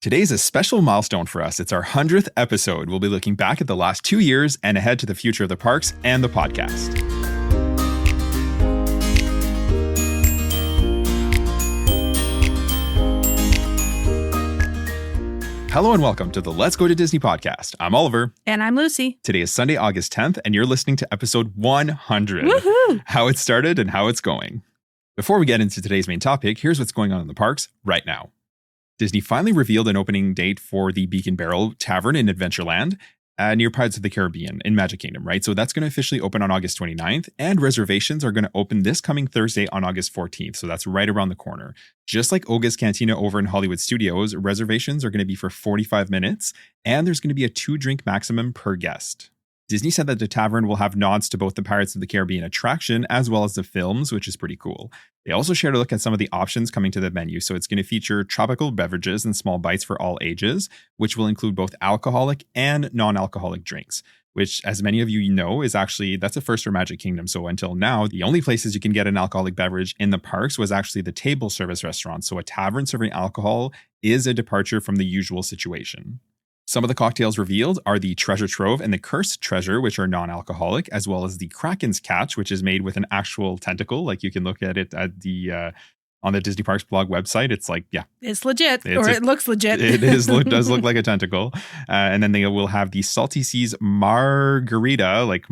Today's a special milestone for us. It's our 100th episode. We'll be looking back at the last 2 years and ahead to the future of the parks and the podcast. Hello and welcome to the Let's Go to Disney podcast. I'm Oliver. And I'm Lucy. Today is Sunday, August 10th, and you're listening to episode 100. Woohoo! How it started and how it's going. Before we get into today's main topic, here's what's going on in the parks right now. Disney finally revealed an opening date for the Beacon Barrel Tavern in Adventureland near Pirates of the Caribbean in Magic Kingdom, right? So that's going to officially open on August 29th, and reservations are going to open this coming Thursday on August 14th. So that's right around the corner. Just like Oga's Cantina over in Hollywood Studios, reservations are going to be for 45 minutes, and there's going to be a 2-drink maximum per guest. Disney said that the tavern will have nods to both the Pirates of the Caribbean attraction as well as the films, which is pretty cool. They also shared a look at some of the options coming to the menu. So it's going to feature tropical beverages and small bites for all ages, which will include both alcoholic and non-alcoholic drinks, which, as many of you know, is actually, that's a first for Magic Kingdom. So until now, the only places you can get an alcoholic beverage in the parks was actually the table service restaurants. So a tavern serving alcohol is a departure from the usual situation. Some of the cocktails revealed are the Treasure Trove and the Cursed Treasure, which are non-alcoholic, as well as the Kraken's Catch, which is made with an actual tentacle. Like you can look at it at the on the Disney Parks blog website. It's like, yeah. It looks legit. It does look like a tentacle. And then they will have the Salty Seas Margarita, like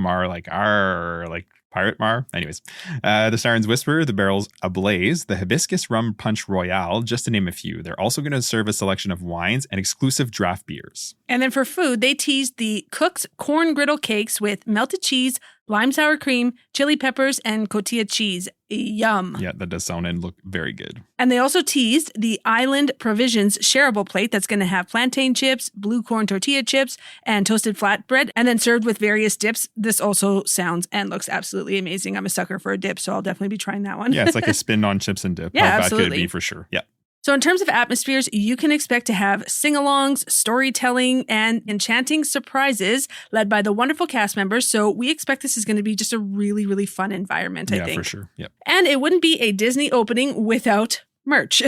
Pirate Mar. Anyways, the Siren's Whisper, the Barrel's Ablaze, the Hibiscus Rum Punch Royale, just to name a few. They're also going to serve a selection of wines and exclusive draft beers. And then for food, they teased the Cook's Corn Griddle Cakes with melted cheese, lime sour cream, chili peppers, and cotija cheese. Yum. Yeah, that does sound and look very good. And they also teased the Island Provisions shareable plate that's going to have plantain chips, blue corn tortilla chips, and toasted flatbread, and then served with various dips. This also sounds and looks absolutely amazing. I'm a sucker for a dip, so I'll definitely be trying that one. Yeah, it's like a spin on chips and dip. Yeah, How absolutely. bad could it be for sure? Yeah. So in terms of atmospheres, you can expect to have sing-alongs, storytelling, and enchanting surprises led by the wonderful cast members. So we expect this is going to be just a really, really fun environment, I think. Yeah, for sure. Yep. And it wouldn't be a Disney opening without merch.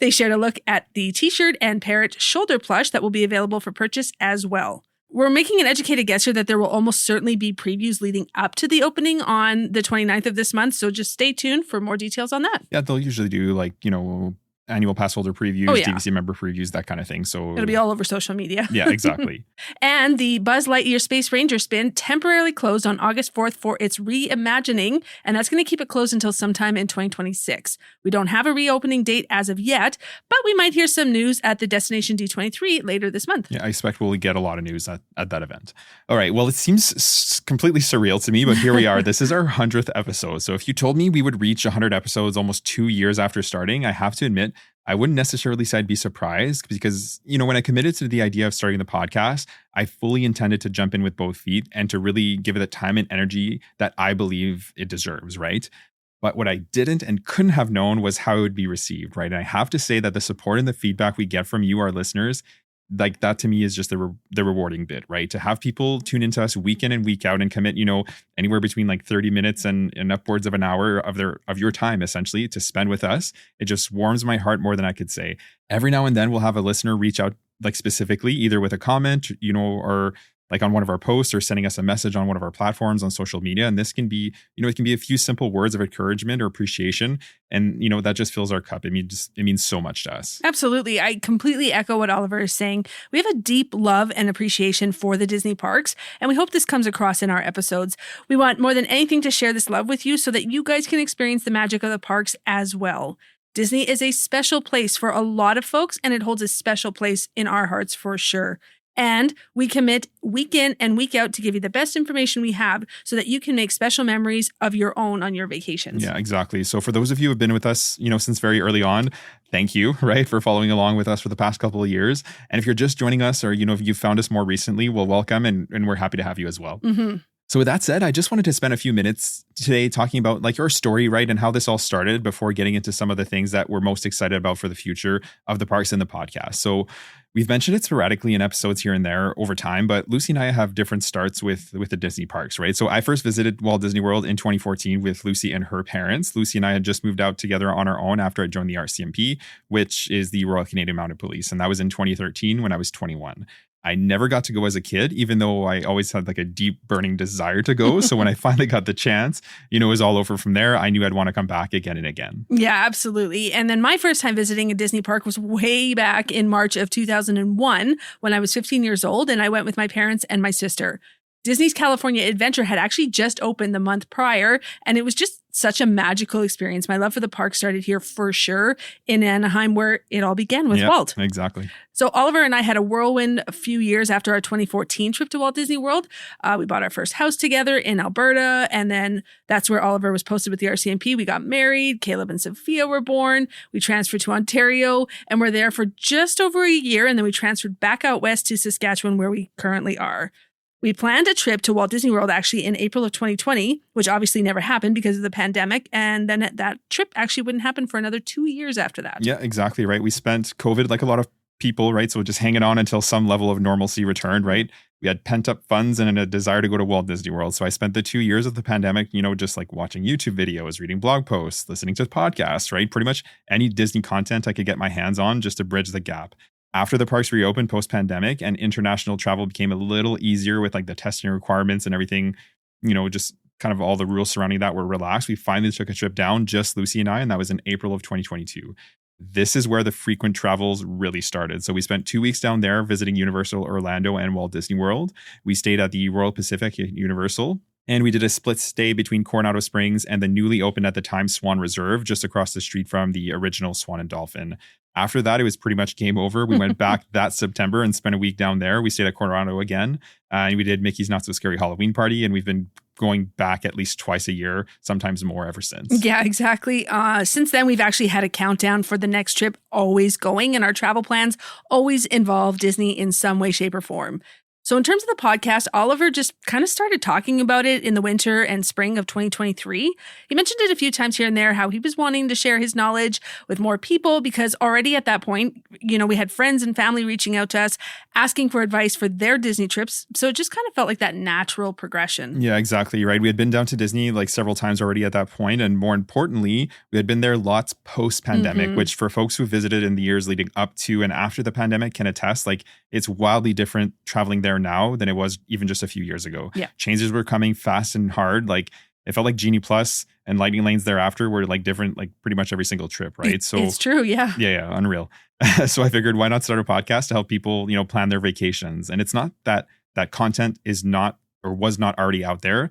They shared a look at the t-shirt and parrot shoulder plush that will be available for purchase as well. We're making an educated guess here that there will almost certainly be previews leading up to the opening on the 29th of this month. So just stay tuned for more details on that. Yeah, they'll usually do annual pass holder previews, DVC member previews, that kind of thing. So it'll be all over social media. Yeah, exactly. And the Buzz Lightyear Space Ranger spin temporarily closed on August 4th for its reimagining, and that's going to keep it closed until sometime in 2026. We don't have a reopening date as of yet, but we might hear some news at the Destination D23 later this month. Yeah, I expect we'll get a lot of news at that event. All right, well, it seems completely surreal to me, but here we are. This is our 100th episode. So if you told me we would reach 100 episodes almost 2 years after starting, I have to admit, I wouldn't necessarily say I'd be surprised because, when I committed to the idea of starting the podcast, I fully intended to jump in with both feet and to really give it the time and energy that I believe it deserves, right? But what I didn't and couldn't have known was how it would be received, right? And I have to say that the support and the feedback we get from you, our listeners, like that to me is just the rewarding bit, right? To have people tune into us week in and week out and commit, anywhere between like 30 minutes and upwards of an hour of your time, essentially, to spend with us. It just warms my heart more than I could say. Every now and then we'll have a listener reach out like specifically, either with a comment, or like on one of our posts or sending us a message on one of our platforms on social media. And this can be, it can be a few simple words of encouragement or appreciation. And, that just fills our cup. It means so much to us. Absolutely. I completely echo what Oliver is saying. We have a deep love and appreciation for the Disney parks, and we hope this comes across in our episodes. We want more than anything to share this love with you so that you guys can experience the magic of the parks as well. Disney is a special place for a lot of folks, and it holds a special place in our hearts for sure. And we commit week in and week out to give you the best information we have so that you can make special memories of your own on your vacations. Yeah, exactly. So for those of you who have been with us, since very early on, thank you, right, for following along with us for the past couple of years. And if you're just joining us or, if you've found us more recently, well, welcome. And we're happy to have you as well. Mm-hmm. So with that said, I just wanted to spend a few minutes today talking about like your story, right? And how this all started before getting into some of the things that we're most excited about for the future of the parks and the podcast. So We've mentioned it sporadically in episodes here and there over time, but Lucy and I have different starts with the Disney parks, right? So I first visited Walt Disney World in 2014 with Lucy and her parents. Lucy and I had just moved out together on our own after I joined the RCMP, which is the Royal Canadian Mounted Police. And that was in 2013 when I was 21. I never got to go as a kid, even though I always had like a deep burning desire to go. So when I finally got the chance, it was all over from there. I knew I'd want to come back again and again. Yeah, absolutely. And then my first time visiting a Disney park was way back in March of 2001 when I was 15 years old, and I went with my parents and my sister. Disney's California Adventure had actually just opened the month prior, and it was just such a magical experience. My love for the park started here for sure in Anaheim, where it all began with Walt. Exactly. So Oliver and I had a whirlwind a few years after our 2014 trip to Walt Disney World. We bought our first house together in Alberta, and then that's where Oliver was posted with the RCMP. We got married. Caleb and Sophia were born. We transferred to Ontario, and we're there for just over a year, and then we transferred back out west to Saskatchewan, where we currently are. We planned a trip to Walt Disney World actually in April of 2020, which obviously never happened because of the pandemic. And then that trip actually wouldn't happen for another 2 years after that. Yeah, exactly. Right. We spent COVID like a lot of people, right? So just hanging on until some level of normalcy returned, right? We had pent up funds and a desire to go to Walt Disney World. So I spent the 2 years of the pandemic, just like watching YouTube videos, reading blog posts, listening to podcasts, right? Pretty much any Disney content I could get my hands on just to bridge the gap. After the parks reopened post-pandemic and international travel became a little easier with like the testing requirements and everything, just kind of all the rules surrounding that were relaxed, we finally took a trip down, just Lucy and I, and that was in April of 2022. This is where the frequent travels really started. So we spent 2 weeks down there visiting Universal Orlando and Walt Disney World. We stayed at the Royal Pacific at Universal. And we did a split stay between Coronado Springs and the newly opened at the time Swan Reserve, just across the street from the original Swan and Dolphin. After that, it was pretty much game over. We went back that September and spent a week down there. We stayed at Coronado again, and we did Mickey's Not So Scary Halloween Party, and we've been going back at least twice a year, sometimes more ever since. Yeah, exactly. Since then, we've actually had a countdown for the next trip always going, and our travel plans always involve Disney in some way, shape, or form. So in terms of the podcast, Oliver just kind of started talking about it in the winter and spring of 2023. He mentioned it a few times here and there, how he was wanting to share his knowledge with more people because already at that point, we had friends and family reaching out to us, asking for advice for their Disney trips. So it just kind of felt like that natural progression. Yeah, exactly. Right. We had been down to Disney like several times already at that point. And more importantly, we had been there lots post-pandemic, which for folks who visited in the years leading up to and after the pandemic can attest, like it's wildly different traveling there now than it was even just a few years ago. Yeah. Changes were coming fast and hard. Like it felt like Genie Plus and Lightning Lanes thereafter were like different, like pretty much every single trip, right? So it's true. Yeah. Yeah. Unreal. So I figured why not start a podcast to help people, plan their vacations. And it's not that content is not or was not already out there.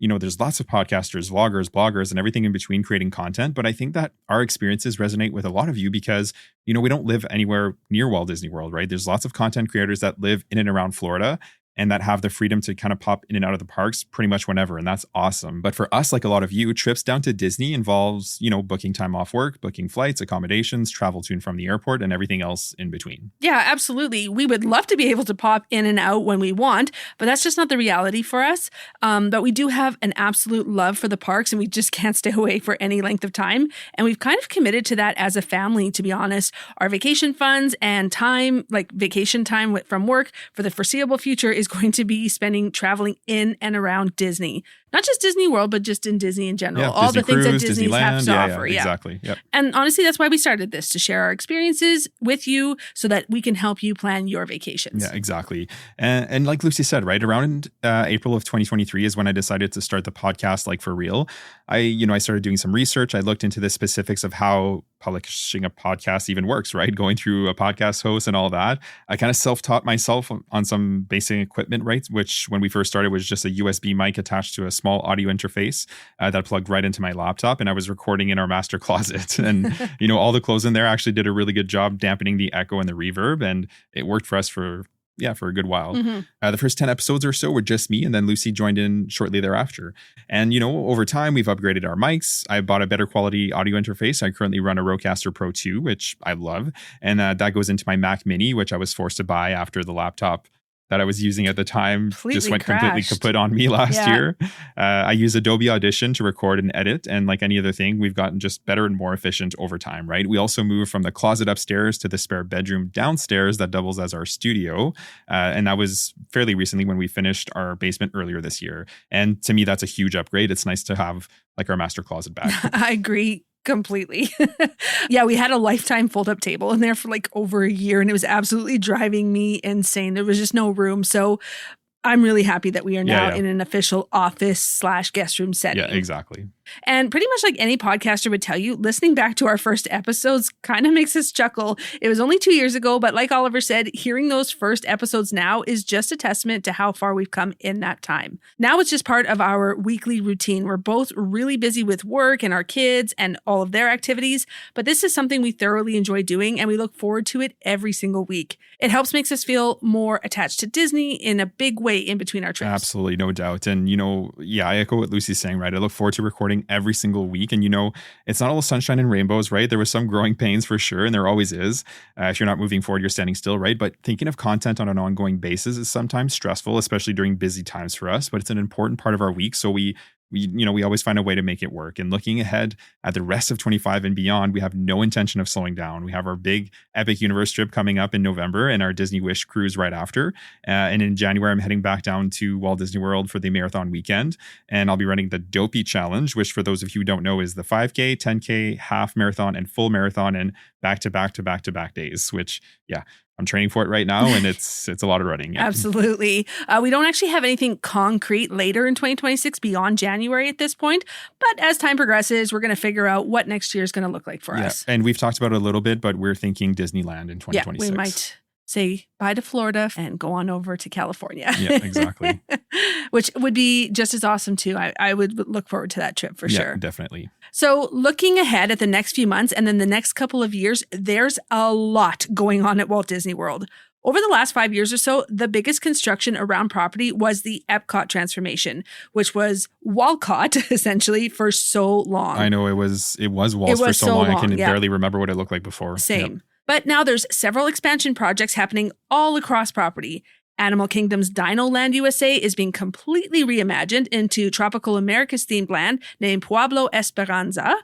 There's lots of podcasters, vloggers, bloggers, and everything in between creating content. But I think that our experiences resonate with a lot of you because, we don't live anywhere near Walt Disney World, right? There's lots of content creators that live in and around Florida and that have the freedom to kind of pop in and out of the parks pretty much whenever. And that's awesome. But for us, like a lot of you, trips down to Disney involves, booking time off work, booking flights, accommodations, travel to and from the airport, and everything else in between. Yeah, absolutely. We would love to be able to pop in and out when we want, but that's just not the reality for us. But we do have an absolute love for the parks and we just can't stay away for any length of time. And we've kind of committed to that as a family, to be honest. Our vacation funds and time, like vacation time from work for the foreseeable future is going to be spending traveling in and around Disney. Not just Disney World, but just in Disney in general. Yeah, all Disney the things Cruise, that Disney has to offer. Yeah, exactly. Yep. And honestly, that's why we started this, to share our experiences with you so that we can help you plan your vacations. Yeah, exactly. And like Lucy said, right around April of 2023 is when I decided to start the podcast, like for real. I started doing some research. I looked into the specifics of how publishing a podcast even works, right? Going through a podcast host and all that. I kind of self-taught myself on some basic equipment, right? Which when we first started was just a USB mic attached to a small audio interface that plugged right into my laptop. And I was recording in our master closet. And, all the clothes in there actually did a really good job dampening the echo and the reverb. And it worked for us for a good while. The first 10 episodes or so were just me, and then Lucy joined in shortly thereafter. And, over time, we've upgraded our mics. I bought a better quality audio interface. I currently run a Rodecaster Pro 2, which I love. And that goes into my Mac Mini, which I was forced to buy after the laptop that I was using at the time just went completely crashed. kaput on me last year. I use Adobe Audition to record and edit. And like any other thing, we've gotten just better and more efficient over time, right? We also moved from the closet upstairs to the spare bedroom downstairs that doubles as our studio. And that was fairly recently when we finished our basement earlier this year. And to me, that's a huge upgrade. It's nice to have like our master closet back. I agree completely. Yeah, we had a lifetime fold-up table in there for like over a year, and it was absolutely driving me insane. There was just no room. So I'm really happy that we are now in an official office/guest room setting. Yeah, exactly. And pretty much like any podcaster would tell you, listening back to our first episodes kind of makes us chuckle. It was only 2 years ago, but like Oliver said, hearing those first episodes now is just a testament to how far we've come in that time. Now it's just part of our weekly routine. We're both really busy with work and our kids and all of their activities, but this is something we thoroughly enjoy doing and we look forward to it every single week. It makes us feel more attached to Disney in a big way in between our trips. Absolutely, no doubt. And, I echo what Lucy's saying, right? I look forward to recording every single week. And, it's not all sunshine and rainbows, right? There was some growing pains for sure. And there always is. If you're not moving forward, you're standing still, right? But thinking of content on an ongoing basis is sometimes stressful, especially during busy times for us. But it's an important part of our week. So we always find a way to make it work. And looking ahead at the rest of 25 and beyond, we have no intention of slowing down. We have our big Epic Universe trip coming up in November and our Disney Wish cruise right after. And in January, I'm heading back down to Walt Disney World for the marathon weekend. And I'll be running the Dopey Challenge, which for those of you who don't know is the 5K, 10K, half marathon, and full marathon and back-to-back days, which, I'm training for it right now, and it's a lot of running. Yeah. Absolutely. We don't actually have anything concrete later in 2026 beyond January at this point. But as time progresses, we're going to figure out what next year is going to look like for us. And we've talked about it a little bit, but we're thinking Disneyland in 2026. Yeah, we might say bye to Florida and go on over to California. Yeah, exactly. Which would be just as awesome too. I would look forward to that trip for sure. Yeah, definitely. So looking ahead at the next few months and then the next couple of years, there's a lot going on at Walt Disney World. Over the last 5 years or so, the biggest construction around property was the Epcot transformation, which was Walcott essentially for so long. I know it was Waltz for so long. I can barely remember what it looked like before. Same. Yep. But now there's several expansion projects happening all across property. Animal Kingdom's Dino Land USA is being completely reimagined into Tropical America's themed land named Pueblo Esperanza.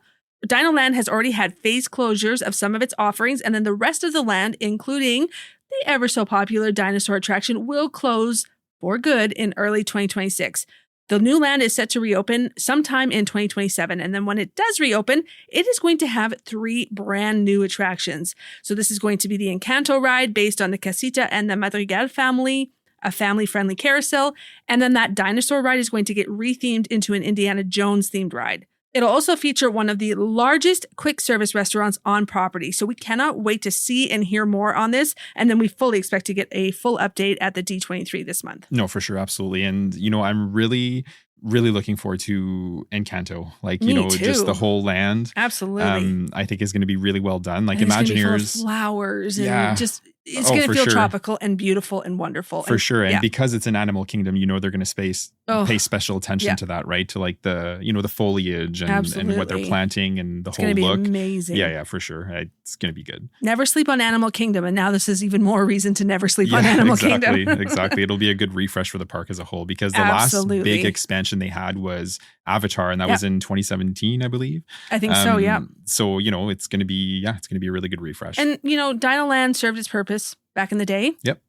Dino Land has already had phase closures of some of its offerings, and then the rest of the land, including the ever so popular dinosaur attraction, will close for good in early 2026. The new land is set to reopen sometime in 2027. And then when it does reopen, it is going to have 3 brand new attractions. So this is going to be the Encanto ride based on the Casita and the Madrigal family, a family-friendly carousel, and then that dinosaur ride is going to get rethemed into an Indiana Jones themed ride. It'll also feature one of the largest quick service restaurants on property. So we cannot wait to see and hear more on this. And then we fully expect to get a full update at the D23 this month. No, for sure. Absolutely. And, I'm really looking forward to Encanto. Like, Me too. Just the whole land. Absolutely. I think is going to be really well done. Like and Imagineers. It's gonna be full of flowers and just... It's going to feel tropical and beautiful and wonderful. For sure. And because it's an animal kingdom, they're going to pay special attention to that, right? To like the, the foliage and what they're planting and the whole look. It's going to be amazing. Yeah, for sure. It's going to be good. Never sleep on Animal Kingdom. And now this is even more reason to never sleep on Animal Kingdom. Exactly. It'll be a good refresh for the park as a whole because the last big expansion they had was Avatar, and that was in 2017, I believe. I think so, yeah. So, it's going to be, it's going to be a really good refresh. And, Dino Land served its purpose back in the day. Yep.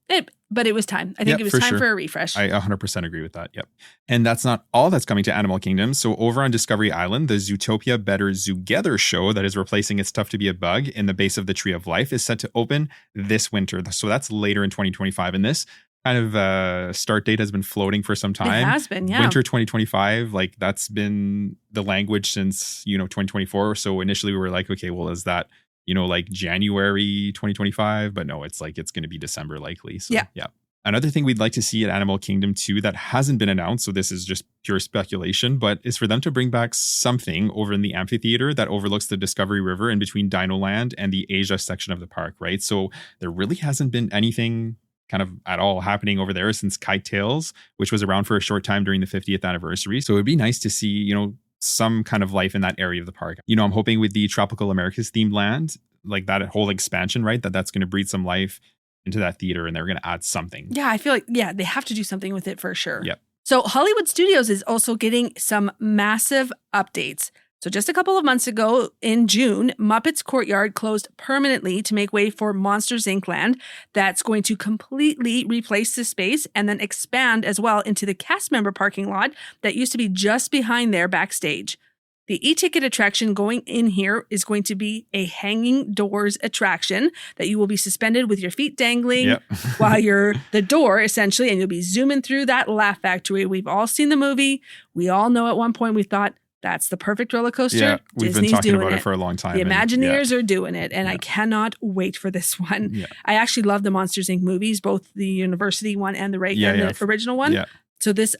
But it was time. I think it was time for a refresh. I 100% agree with that. Yep. And that's not all that's coming to Animal Kingdom. So over on Discovery Island, the Zootopia Better Zoogether show that is replacing It's Tough to Be a Bug in the base of the Tree of Life is set to open this winter. So that's later in 2025. And this kind of start date has been floating for some time. It has been, yeah. Winter 2025, like that's been the language since, 2024. So initially we were like, okay, well, is that like January 2025, but no, it's like it's going to be December likely. So, yeah. Another thing we'd like to see at Animal Kingdom too that hasn't been announced, so this is just pure speculation, but is for them to bring back something over in the amphitheater that overlooks the Discovery River in between Dino Land and the Asia section of the park, right? So there really hasn't been anything kind of at all happening over there since Kite Tales, which was around for a short time during the 50th anniversary. So it'd be nice to see, some kind of life in that area of the park. I'm hoping with the Tropical Americas themed land, like that whole expansion, right, that's going to breathe some life into that theater, and they're going to add something. Yeah, I feel like, they have to do something with it for sure. Yep. So Hollywood Studios is also getting some massive updates. So just a couple of months ago in June, Muppets Courtyard closed permanently to make way for Monsters Inc. Land. That's going to completely replace the space and then expand as well into the cast member parking lot that used to be just behind there backstage. The e-ticket attraction going in here is going to be a hanging doors attraction that you will be suspended with your feet dangling while you're the door, essentially, and you'll be zooming through that Laugh Factory. We've all seen the movie. We all know at one point we thought, that's the perfect roller coaster. Yeah, we've Disney's been talking doing about it for a long time. The Imagineers are doing it, and I cannot wait for this one. Yeah. I actually love the Monsters Inc. movies, both the university one and the the original one. Yeah. So this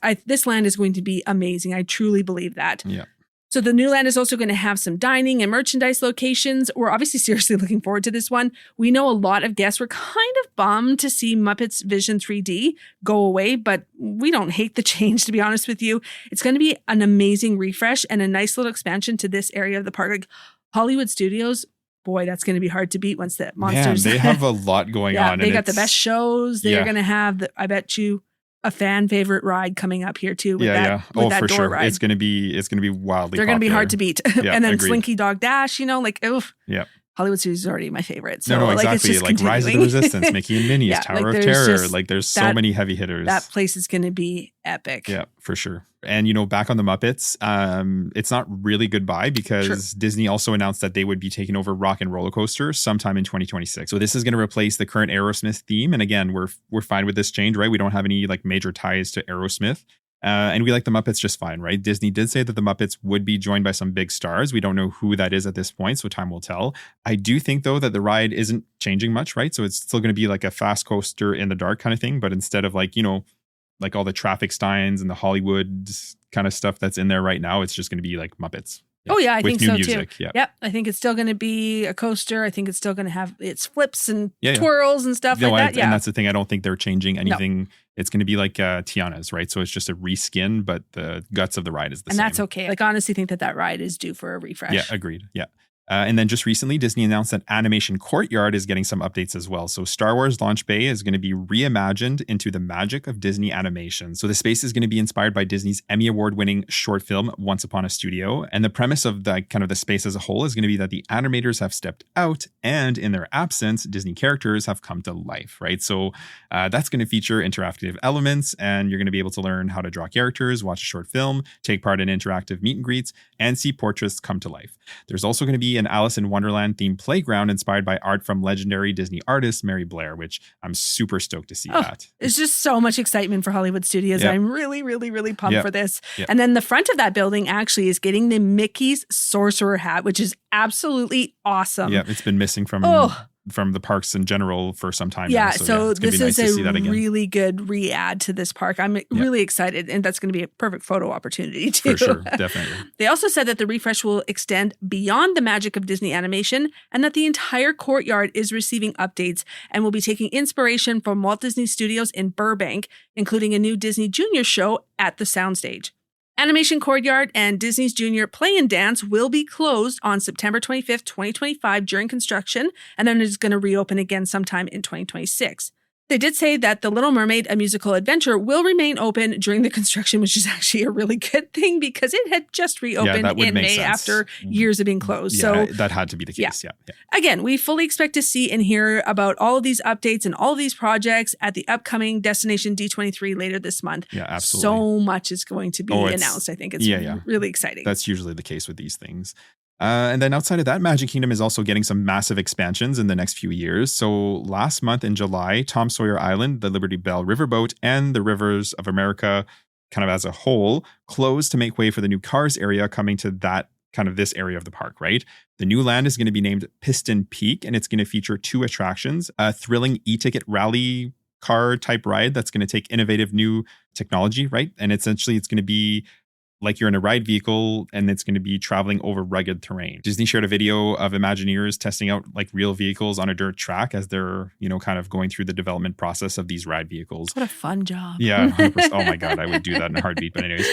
land is going to be amazing. I truly believe that. Yeah. So the new land is also going to have some dining and merchandise locations. We're obviously seriously looking forward to this one. We know a lot of guests were kind of bummed to see Muppets Vision 3D go away, but we don't hate the change, to be honest with you. It's going to be an amazing refresh and a nice little expansion to this area of the park. Like Hollywood Studios, boy, that's going to be hard to beat once the Monsters. Man, they have a lot going on. They got the best shows. They're going to have, I bet you, a fan favorite ride coming up here too. With that for door sure. Ride. It's going to be wildly. They're going to be hard to beat. Yeah, and then agreed. Slinky Dog Dash, oof. Yeah. Hollywood Studios is already my favorite. So no, exactly. It's just like Rise of the Resistance, Mickey and Minnie's, Tower of Terror. Like there's so many heavy hitters. That place is going to be epic. Yeah, for sure. And, back on the Muppets, it's not really goodbye because Disney also announced that they would be taking over Rock and Roller Coaster sometime in 2026. So this is going to replace the current Aerosmith theme. And again, we're fine with this change, right? We don't have any like major ties to Aerosmith. And we like the Muppets just fine, right? Disney did say that the Muppets would be joined by some big stars. We don't know who that is at this point, so time will tell. I do think, though, that the ride isn't changing much, right? So it's still going to be like a fast coaster in the dark kind of thing. But instead of like all the traffic signs and the Hollywood kind of stuff that's in there right now, it's just going to be like Muppets. Yeah. Oh, yeah, I think so, music. too. Yep. I think it's still going to be a coaster. I think it's still going to have its flips and yeah, twirls and stuff like that. Yeah. And that's the thing. I don't think they're changing anything. No. It's going to be like Tiana's, right? So it's just a reskin, but the guts of the ride is the same. And that's okay. Like, honestly, think that ride is due for a refresh. Yeah, agreed. Yeah. And then just recently, Disney announced that Animation Courtyard is getting some updates as well. So Star Wars Launch Bay is going to be reimagined into the magic of Disney animation. So the space is going to be inspired by Disney's Emmy Award-winning short film, Once Upon a Studio. And the premise of the kind of the space as a whole is going to be that the animators have stepped out and in their absence, Disney characters have come to life, right? So that's going to feature interactive elements, and you're going to be able to learn how to draw characters, watch a short film, take part in interactive meet and greets, and see portraits come to life. There's also going to be an Alice in Wonderland themed playground inspired by art from legendary Disney artist Mary Blair, which I'm super stoked to see that. It's just so much excitement for Hollywood Studios. Yep. I'm really, really, really pumped Yep. for this. Yep. And then the front of that building actually is getting the Mickey's Sorcerer hat, which is absolutely awesome. Yeah, it's been missing from the parks in general for some time Yeah, now. so this nice is to see that a again. really good re-add to this park. I'm really excited, and that's going to be a perfect photo opportunity too. For sure, definitely. They also said that the refresh will extend beyond the magic of Disney animation and that the entire courtyard is receiving updates and will be taking inspiration from Walt Disney Studios in Burbank, including a new Disney Junior show at the soundstage. Animation Courtyard and Disney's Junior Play and Dance will be closed on September 25th, 2025 during construction, and then it's going to reopen again sometime in 2026. They did say that The Little Mermaid, a musical adventure, will remain open during the construction, which is actually a really good thing because it had just reopened in May after years of being closed. Yeah, so that had to be the case. Yeah. Again, we fully expect to see and hear about all of these updates and all of these projects at the upcoming Destination D23 later this month. Yeah, absolutely. So much is going to be announced. I think it's really exciting. That's usually the case with these things. And then outside of that, Magic Kingdom is also getting some massive expansions in the next few years. So last month in July, Tom Sawyer Island, the Liberty Bell Riverboat, and the Rivers of America kind of as a whole closed to make way for the new Cars area coming to that kind of this area of the park, right? The new land is going to be named Piston Peak, and it's going to feature 2 attractions, a thrilling e-ticket rally car type ride that's going to take innovative new technology, right? And essentially it's going to be like you're in a ride vehicle and it's going to be traveling over rugged terrain. Disney shared a video of Imagineers testing out like real vehicles on a dirt track as they're, kind of going through the development process of these ride vehicles. What a fun job. Yeah, 100%. Oh my God, I would do that in a heartbeat. But anyways,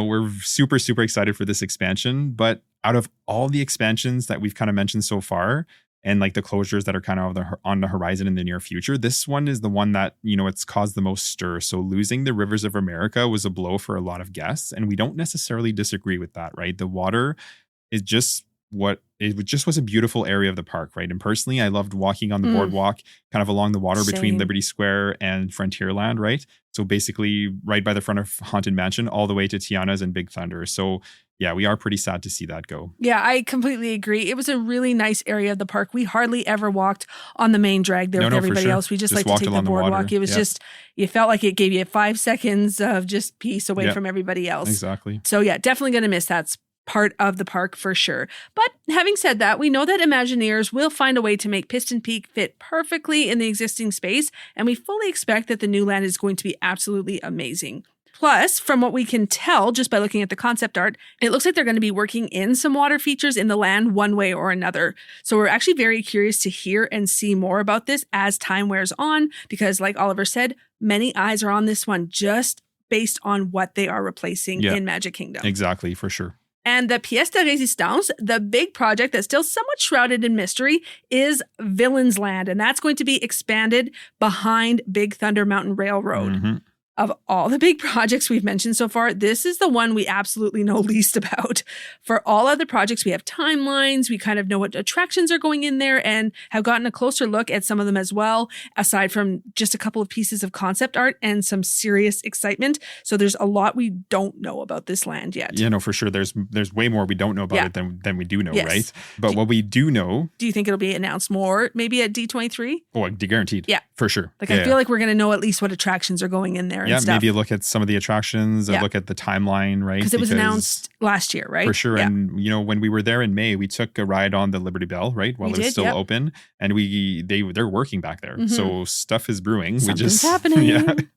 we're super, super excited for this expansion. But out of all the expansions that we've kind of mentioned so far, and like the closures that are kind of on the horizon in the near future, this one is the one that, it's caused the most stir. So losing the Rivers of America was a blow for a lot of guests, and we don't necessarily disagree with that, right? The water is just was a beautiful area of the park, right? And personally, I loved walking on the boardwalk kind of along the water between Liberty Square and Frontierland, right? So basically right by the front of Haunted Mansion all the way to Tiana's and Big Thunder. So yeah, we are pretty sad to see that go. Yeah, I completely agree. It was a really nice area of the park. We hardly ever walked on the main drag there with everybody else. We just like to take the boardwalk. It was just, you felt like it gave you 5 seconds of just peace away from everybody else. Exactly. So yeah, definitely going to miss that part of the park for sure. But having said that, we know that Imagineers will find a way to make Piston Peak fit perfectly in the existing space, and we fully expect that the new land is going to be absolutely amazing. Plus, from what we can tell just by looking at the concept art, it looks like they're going to be working in some water features in the land one way or another. So we're actually very curious to hear and see more about this as time wears on, because like Oliver said, many eyes are on this one just based on what they are replacing in Magic Kingdom. Exactly, for sure. And the pièce de résistance, the big project that's still somewhat shrouded in mystery, is Villains Land. And that's going to be expanded behind Big Thunder Mountain Railroad. Mm-hmm. Of all the big projects we've mentioned so far, this is the one we absolutely know least about. For all other projects, we have timelines. We kind of know what attractions are going in there and have gotten a closer look at some of them as well, aside from just a couple of pieces of concept art and some serious excitement. So there's a lot we don't know about this land yet. Yeah, no, for sure. There's way more we don't know about it than we do know, right? But what we do know... Do you think it'll be announced more maybe at D23? Oh, guaranteed. Yeah. For sure. Like I feel like we're going to know at least what attractions are going in there. Yeah, maybe look at some of the attractions, look at the timeline, right? Because it was announced last year, right? For sure. Yeah. And, when we were there in May, we took a ride on the Liberty Bell, right? While it was still open. And they're working back there. Mm-hmm. So stuff is brewing. Something's happening.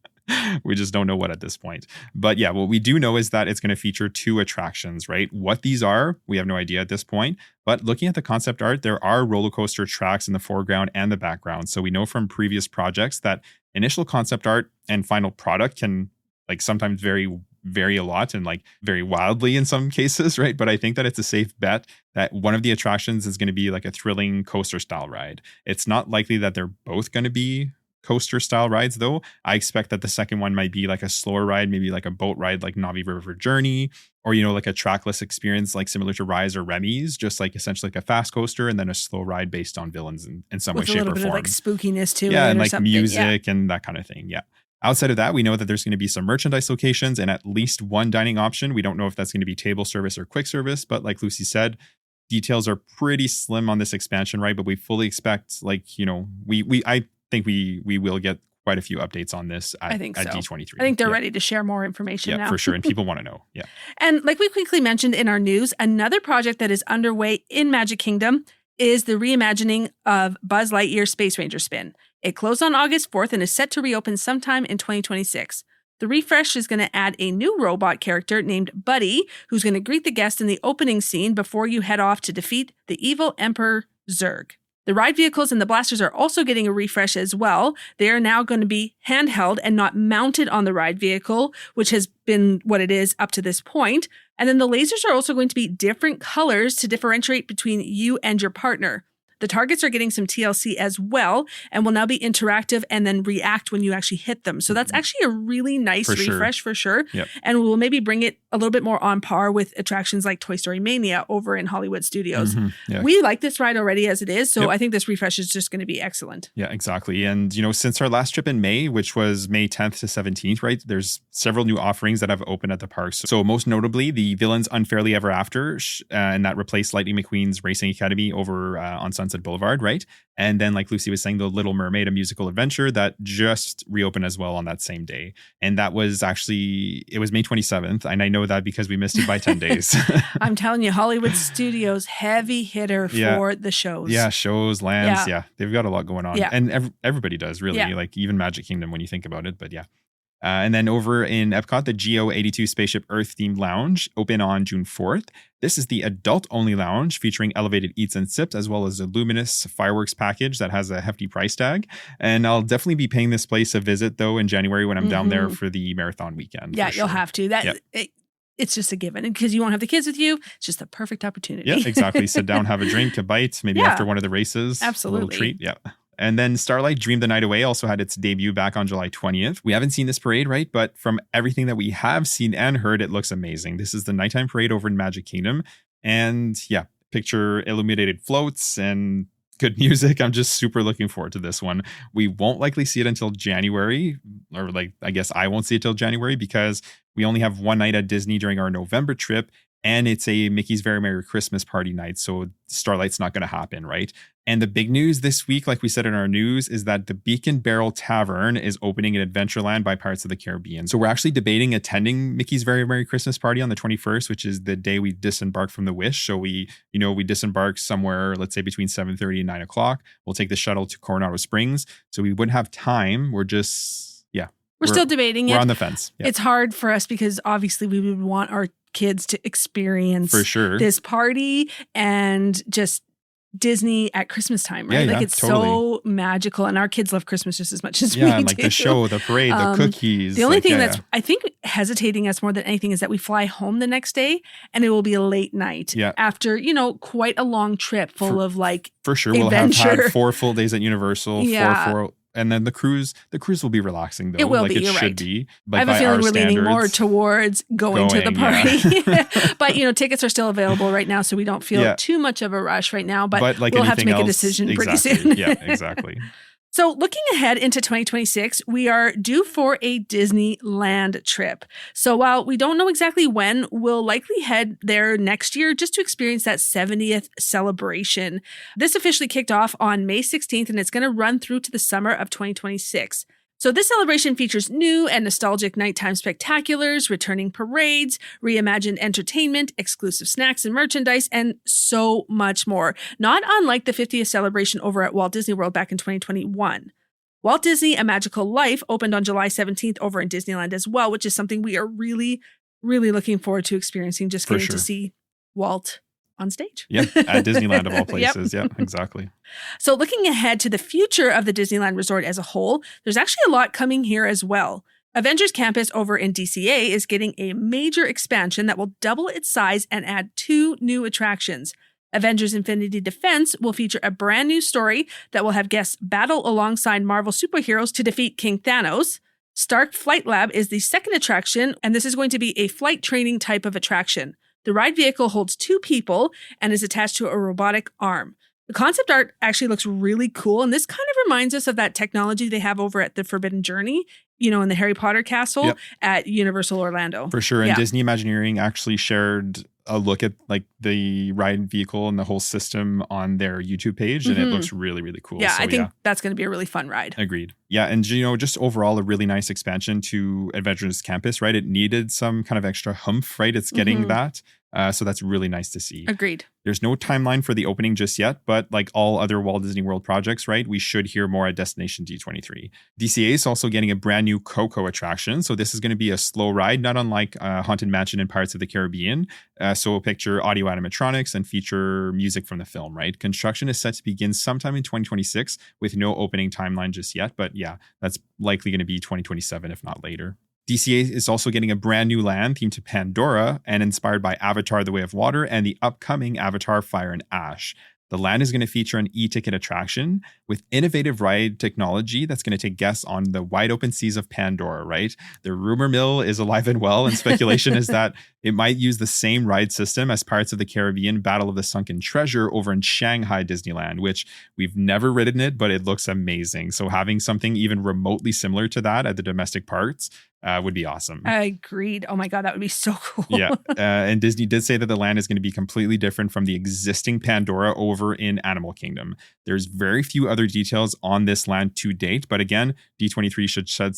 We just don't know what at this point. But yeah, what we do know is that it's going to feature 2 attractions, right? What these are, we have no idea at this point. But looking at the concept art, there are roller coaster tracks in the foreground and the background. So we know from previous projects that initial concept art and final product can sometimes vary a lot and very wildly in some cases, right? But I think that it's a safe bet that one of the attractions is going to be a thrilling coaster style ride. It's not likely that they're both going to be coaster style rides though. I expect that the second one might be a slower ride, maybe a boat ride like Navi River Journey, or a trackless experience similar to Rise or Remy's, just essentially a fast coaster and then a slow ride based on villains in some way, shape, or form. With a little bit of spookiness to it. Yeah, and music and that kind of thing. Yeah. Outside of that, we know that there's going to be some merchandise locations and at least one dining option. We don't know if that's going to be table service or quick service, but like Lucy said, details are pretty slim on this expansion, right? But we fully expect, I think we will get quite a few updates on this at D23. I think they're ready to share more information now. Yeah, for sure. And people want to know. Yeah. And like we quickly mentioned in our news, another project that is underway in Magic Kingdom is the reimagining of Buzz Lightyear Space Ranger Spin. It closed on August 4th and is set to reopen sometime in 2026. The refresh is going to add a new robot character named Buddy, who's going to greet the guests in the opening scene before you head off to defeat the evil Emperor Zurg. The ride vehicles and the blasters are also getting a refresh as well. They are now going to be handheld and not mounted on the ride vehicle, which has been what it is up to this point. And then the lasers are also going to be different colors to differentiate between you and your partner. The targets are getting some TLC as well and will now be interactive and then react when you actually hit them. So that's actually a really nice refresh for sure. Yep. And we'll maybe bring it a little bit more on par with attractions like Toy Story Mania over in Hollywood Studios. Mm-hmm. Yeah. We like this ride already as it is. So I think this refresh is just going to be excellent. Yeah, exactly. And, since our last trip in May, which was May 10th to 17th, right, there's several new offerings that have opened at the parks. So most notably, the Villains Unfairly Ever After, and that replaced Lightning McQueen's Racing Academy over on Sunset Boulevard, right? And then, like Lucy was saying, The Little Mermaid, a musical adventure that just reopened as well on that same day. And that was it was May 27th. And I know that because we missed it by 10 days. I'm telling you, Hollywood Studios, heavy hitter for the shows. Yeah, shows, lands. Yeah, they've got a lot going on. Yeah. And everybody does, really. Like even Magic Kingdom when you think about it. But yeah. And then over in Epcot, the GO82 Spaceship Earth themed lounge open on June 4th. This is the adult-only lounge featuring elevated eats and sips, as well as a luminous fireworks package that has a hefty price tag. And I'll definitely be paying this place a visit, though, in January when I'm down there for the marathon weekend. Yeah, you'll have to. it's just a given. And because you won't have the kids with you, it's just the perfect opportunity. Yeah, exactly. Sit down, have a drink, a bite, maybe after one of the races. Absolutely. A little treat. Yeah. And then Starlight Dream the Night Away also had its debut back on July 20th. We haven't seen this parade, right? But from everything that we have seen and heard, it looks amazing. This is the nighttime parade over in Magic Kingdom. And yeah, picture illuminated floats and good music. I'm just super looking forward to this one. We won't likely see it until January, or like, I guess I won't see it till January because we only have one night at Disney during our November trip. And it's a Mickey's Very Merry Christmas party night. So Starlight's not going to happen, right? And the big news this week, like we said in our news, is that the Beacon Barrel Tavern is opening in Adventureland by Pirates of the Caribbean. So we're actually debating attending Mickey's Very Merry Christmas party on the 21st, which is the day we disembark from the Wish. So we disembark somewhere, let's say between 7:30 and 9 o'clock. We'll take the shuttle to Coronado Springs. So we wouldn't have time. We're still debating it. We're on the fence. Yeah. It's hard for us because obviously we would want our kids to experience for sure this party and just Disney at Christmas time, right? Yeah, like it's totally. So magical, and our kids love Christmas just as much as we and do. Like the show, the parade, the cookies. The only thing that's I think hesitating us more than anything is that we fly home the next day and it will be a late night after, quite a long trip full of like for sure adventure. We'll have had 4 full days at Universal, 4 and then the cruise will be relaxing though. It will like be. It You're should right. be. I have a feeling we're leaning more towards going to the party. But tickets are still available right now, so we don't feel too much of a rush right now. But like we'll have to make a decision pretty soon. Yeah, exactly. So looking ahead into 2026, we are due for a Disneyland trip. So while we don't know exactly when, we'll likely head there next year just to experience that 70th celebration. This officially kicked off on May 16th, and it's going to run through to the summer of 2026. So this celebration features new and nostalgic nighttime spectaculars, returning parades, reimagined entertainment, exclusive snacks and merchandise, and so much more. Not unlike the 50th celebration over at Walt Disney World back in 2021. Walt Disney: A Magical Life opened on July 17th over in Disneyland as well, which is something we are really, really looking forward to experiencing, just getting to see Walt on stage. Yeah, at Disneyland of all places. Yep, exactly. So looking ahead to the future of the Disneyland Resort as a whole, there's actually a lot coming here as well. Avengers Campus over in DCA is getting a major expansion that will double its size and add 2 new attractions. Avengers Infinity Defense will feature a brand new story that will have guests battle alongside Marvel superheroes to defeat King Thanos. Stark Flight Lab is the second attraction, and this is going to be a flight training type of attraction. The ride vehicle holds 2 people and is attached to a robotic arm. The concept art actually looks really cool, and this kind of reminds us of that technology they have over at the Forbidden Journey, in the Harry Potter castle at Universal Orlando. For sure. And Disney Imagineering actually shared a look at like the ride vehicle and the whole system on their YouTube page, and it looks really, really cool. Yeah, so, I think that's going to be a really fun ride. Agreed. Yeah, and just overall a really nice expansion to Adventures Campus, right? It needed some kind of extra humph, right? It's getting that. So that's really nice to see. Agreed. There's no timeline for the opening just yet, but like all other Walt Disney World projects, right, we should hear more at Destination D23. DCA is also getting a brand new Coco attraction. So this is going to be a slow ride, not unlike Haunted Mansion and Pirates of the Caribbean. So we'll picture audio animatronics and feature music from the film, right? Construction is set to begin sometime in 2026 with no opening timeline just yet. But yeah, that's likely going to be 2027, if not later. DCA is also getting a brand new land themed to Pandora and inspired by Avatar: The Way of Water and the upcoming Avatar: Fire and Ash. The land is going to feature an e-ticket attraction with innovative ride technology that's going to take guests on the wide open seas of Pandora, right? The rumor mill is alive and well, and speculation is that it might use the same ride system as Pirates of the Caribbean Battle of the Sunken Treasure over in Shanghai Disneyland, which we've never ridden it, but it looks amazing. So having something even remotely similar to that at the domestic parks would be awesome. I agreed. Oh my God, that would be so cool. Yeah. And Disney did say that the land is going to be completely different from the existing Pandora over in Animal Kingdom. There's very few other details on this land to date, but again, D23 should shed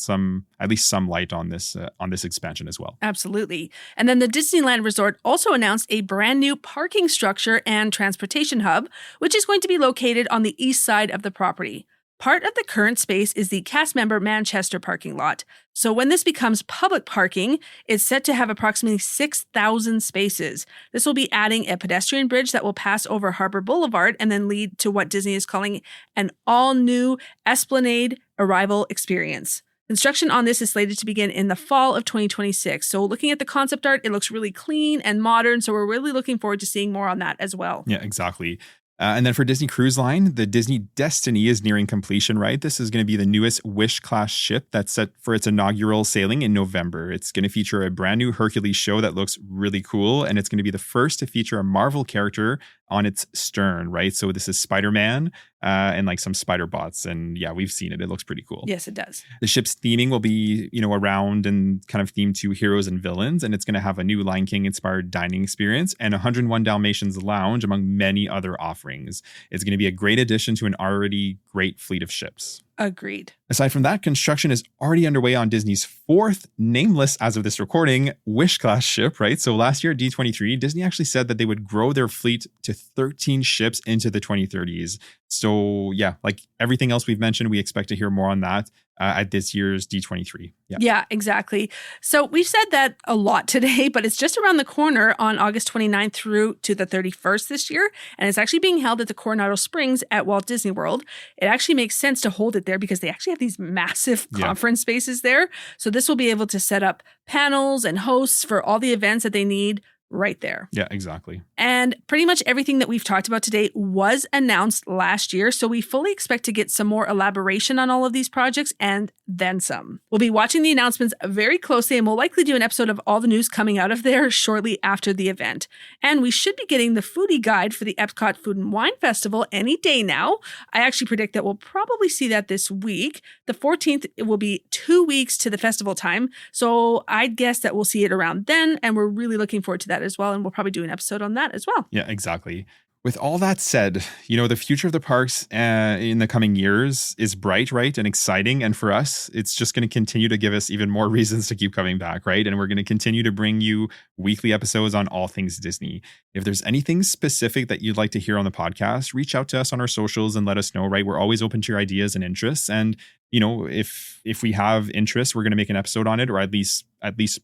at least some light on this expansion as well. Absolutely. And then the Disneyland Resort also announced a brand new parking structure and transportation hub, which is going to be located on the east side of the property. Part of the current space is the cast member Manchester parking lot. So when this becomes public parking, it's set to have approximately 6,000 spaces. This will be adding a pedestrian bridge that will pass over Harbor Boulevard and then lead to what Disney is calling an all-new Esplanade arrival experience. Construction on this is slated to begin in the fall of 2026. So looking at the concept art, it looks really clean and modern. So we're really looking forward to seeing more on that as well. Yeah, exactly. And then for Disney Cruise Line, the Disney Destiny is nearing completion, right? This is going to be the newest Wish-class ship that's set for its inaugural sailing in November. It's going to feature a brand new Hercules show that looks really cool, and it's going to be the first to feature a Marvel character on its stern, right? So this is Spider-Man and like some spider bots. And yeah, we've seen it. It looks pretty cool. Yes, it does. The ship's theming will be, around and kind of themed to heroes and villains. And it's going to have a new Lion King inspired dining experience and 101 Dalmatians lounge, among many other offerings. It's going to be a great addition to an already great fleet of ships. Agreed. Aside from that, construction is already underway on Disney's fourth, nameless as of this recording, Wish-class ship, right? So last year at D23, Disney actually said that they would grow their fleet to 13 ships into the 2030s. So yeah, like everything else we've mentioned, we expect to hear more on that at this year's D23. Yeah, exactly. So we've said that a lot today, but it's just around the corner on August 29th through to the 31st this year. And it's actually being held at the Coronado Springs at Walt Disney World. It actually makes sense to hold it there because they actually have these massive conference spaces there. So this will be able to set up panels and hosts for all the events that they need right there. Yeah, exactly. And pretty much everything that we've talked about today was announced last year. So we fully expect to get some more elaboration on all of these projects and then some. We'll be watching the announcements very closely and we'll likely do an episode of all the news coming out of there shortly after the event. And we should be getting the foodie guide for the Epcot Food and Wine Festival any day now. I actually predict that we'll probably see that this week. The 14th, it will be 2 weeks to the festival time. So I'd guess that we'll see it around then. And we're really looking forward to that as well. And we'll probably do an episode on that as well. Yeah, exactly. With all that said, the future of the parks in the coming years is bright, right? And exciting. And for us, it's just going to continue to give us even more reasons to keep coming back, right? And we're going to continue to bring you weekly episodes on all things Disney. If there's anything specific that you'd like to hear on the podcast, reach out to us on our socials and let us know, right? We're always open to your ideas and interests. And, if we have interest, we're going to make an episode on it, or at least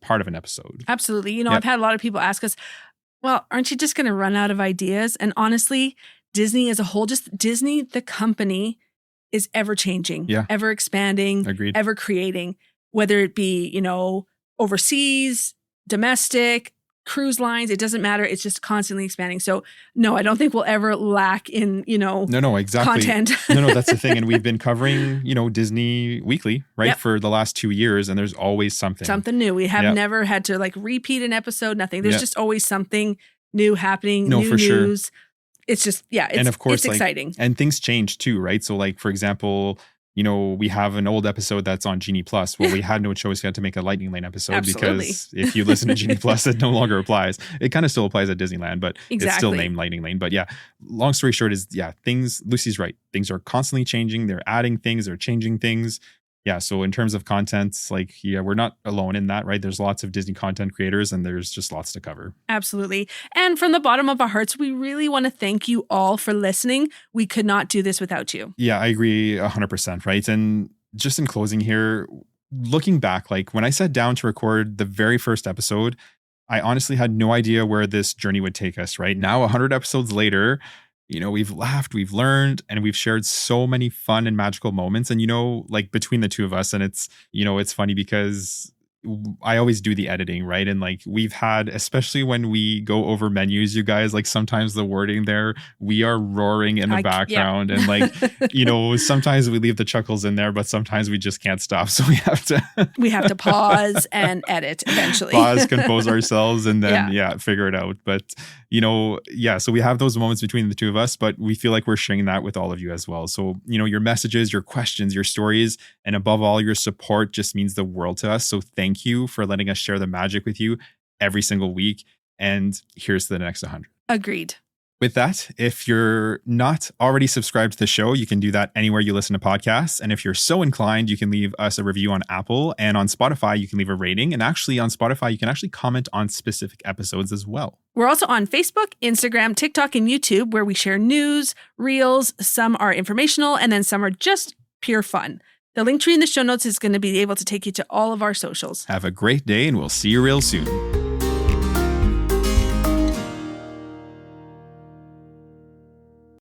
part of an episode. Absolutely. I've had a lot of people ask us, well, aren't you just going to run out of ideas? And honestly, Disney as a whole, just Disney, the company, is ever changing, ever expanding, Agreed. Ever creating, whether it be, overseas, domestic, cruise lines, it doesn't matter. It's just constantly expanding. So no, I don't think we'll ever lack in, No, exactly. content. No, that's the thing. And we've been covering, Disney weekly, right? For the last 2 years. And there's always something. Something new. We have never had to repeat an episode, nothing. There's just always something new happening, new news. Sure. It's just, and of course, it's exciting. And things change too, right? So for example, we have an old episode that's on Genie Plus. Well, we had no choice. We had to make a Lightning Lane episode because if you listen to Genie Plus, it no longer applies. It kind of still applies at Disneyland, but it's still named Lightning Lane. But yeah, long story short is, Lucy's right. Things are constantly changing. They're adding things. They're changing things. Yeah. So in terms of content, we're not alone in that, right? There's lots of Disney content creators and there's just lots to cover. Absolutely. And from the bottom of our hearts, we really want to thank you all for listening. We could not do this without you. Yeah, I agree 100%, right? And just in closing here, looking back, when I sat down to record the very first episode, I honestly had no idea where this journey would take us, right? Now, 100 episodes later, we've laughed, we've learned, and we've shared so many fun and magical moments. And, between the two of us, and it's, it's funny because I always do the editing, right? And we've had, especially when we go over menus, you guys, sometimes the wording there, we are roaring in the background. And sometimes we leave the chuckles in there, but sometimes we just can't stop. So we have to pause and edit eventually. Pause, compose ourselves, and then figure it out. But so we have those moments between the two of us, but we feel like we're sharing that with all of you as well. So, your messages, your questions, your stories, and above all, your support just means the world to us. So thank you for letting us share the magic with you every single week. And here's to the next 100. Agreed. With that, if you're not already subscribed to the show, you can do that anywhere you listen to podcasts. And if you're so inclined, you can leave us a review on Apple, and on Spotify, you can leave a rating. And actually on Spotify, you can actually comment on specific episodes as well. We're also on Facebook, Instagram, TikTok, and YouTube, where we share news, reels. Some are informational, and then some are just pure fun. The link tree in the show notes is going to be able to take you to all of our socials. Have a great day, and we'll see you real soon.